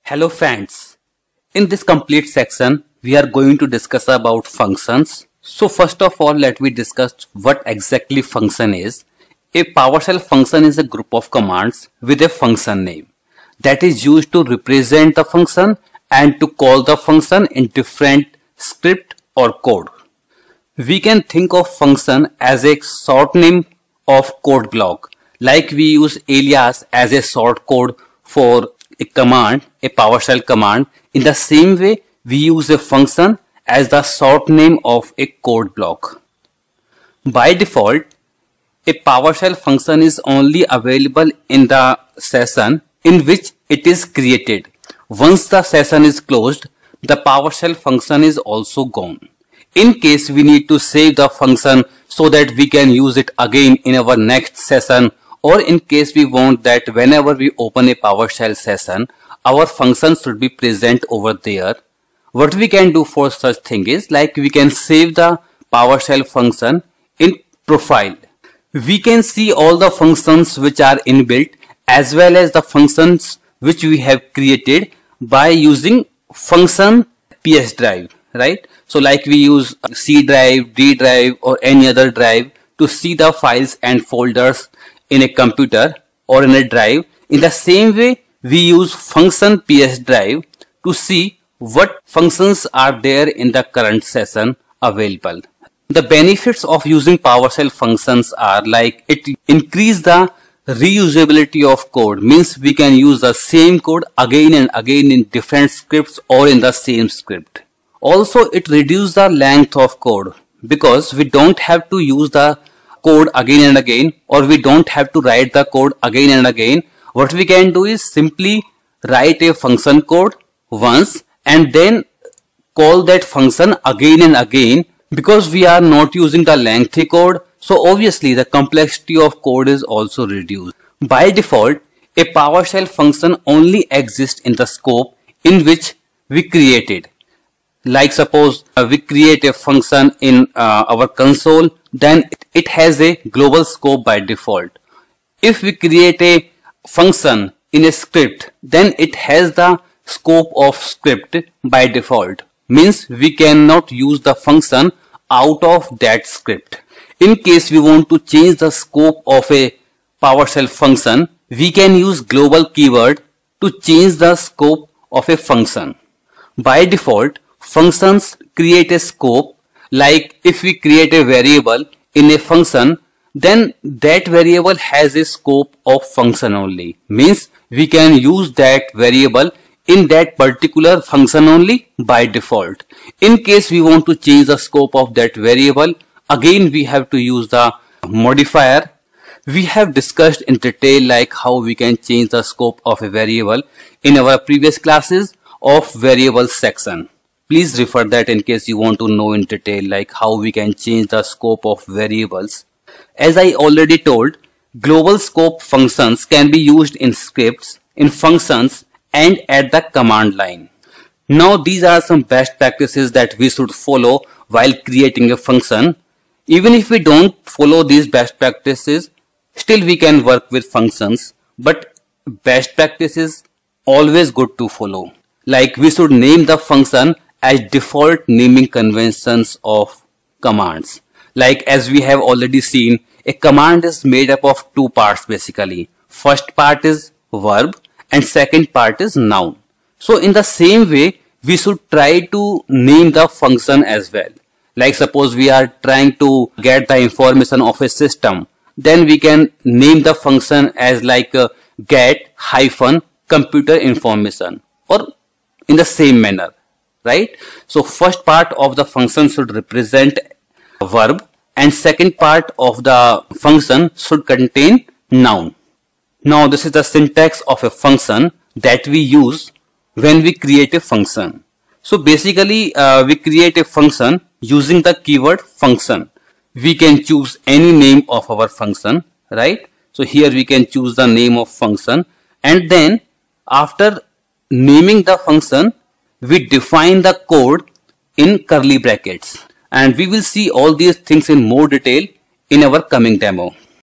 Hello friends, in this complete section we are going to discuss about functions. So first of all, let me discuss what exactly function is. A PowerShell function is a group of commands with a function name that is used to represent the function and to call the function in different script or code. We can think of function as a short name of code block, like we use alias as a short code for a command, a PowerShell command. In the same way, we use a function as the short name of a code block. By default, a PowerShell function is only available in the session in which it is created. Once the session is closed, the PowerShell function is also gone. In case we need to save the function so that we can use it again in our next session, or in case we want that whenever we open a PowerShell session, our function should be present over there, what we can do for such thing is like we can save the PowerShell function in profile. We can see all the functions which are inbuilt as well as the functions which we have created by using function PS drive, right? So like we use C drive, D drive or any other drive to see the files and folders in a computer or in a drive. In the same way, we use function PS drive to see what functions are there in the current session available. The benefits of using PowerShell functions are like it increase the reusability of code, means we can use the same code again and again in different scripts or in the same script. Also, it reduces the length of code because we don't have to use the code again and again, or we don't have to write the code again and again. What we can do is simply write a function code once and then call that function again and again, because we are not using the lengthy code. So obviously the complexity of code is also reduced. By default, a PowerShell function only exists in the scope in which we created. Like suppose we create a function in our console, then it has a global scope by default. If we create a function in a script, then it has the scope of script by default. Means we cannot use the function out of that script. In case we want to change the scope of a PowerShell function, we can use global keyword to change the scope of a function. By default, functions create a scope. Like if we create a variable in a function, then that variable has a scope of function only. Means we can use that variable in that particular function only by default. In case we want to change the scope of that variable, again we have to use the modifier. We have discussed in detail like how we can change the scope of a variable in our previous classes of variables section. Please refer that in case you want to know in detail like how we can change the scope of variables. As I already told, global scope functions can be used in scripts, in functions and at the command line. Now these are some best practices that we should follow while creating a function. Even if we don't follow these best practices, still we can work with functions, but best practices always good to follow. Like we should name the function as default naming conventions of commands. Like as we have already seen, a command is made up of two parts basically. First part is verb and second part is noun. So in the same way, we should try to name the function as well. Like suppose we are trying to get the information of a system, then we can name the function as like get hyphen computer information, or in the same manner, right? So first part of the function should represent a verb and second part of the function should contain noun. Now this is the syntax of a function that we use when we create a function. So basically we create a function using the keyword function. We can choose any name of our function, right? So here we can choose the name of function, and then after naming the function, we define the code in curly brackets, and we will see all these things in more detail in our coming demo.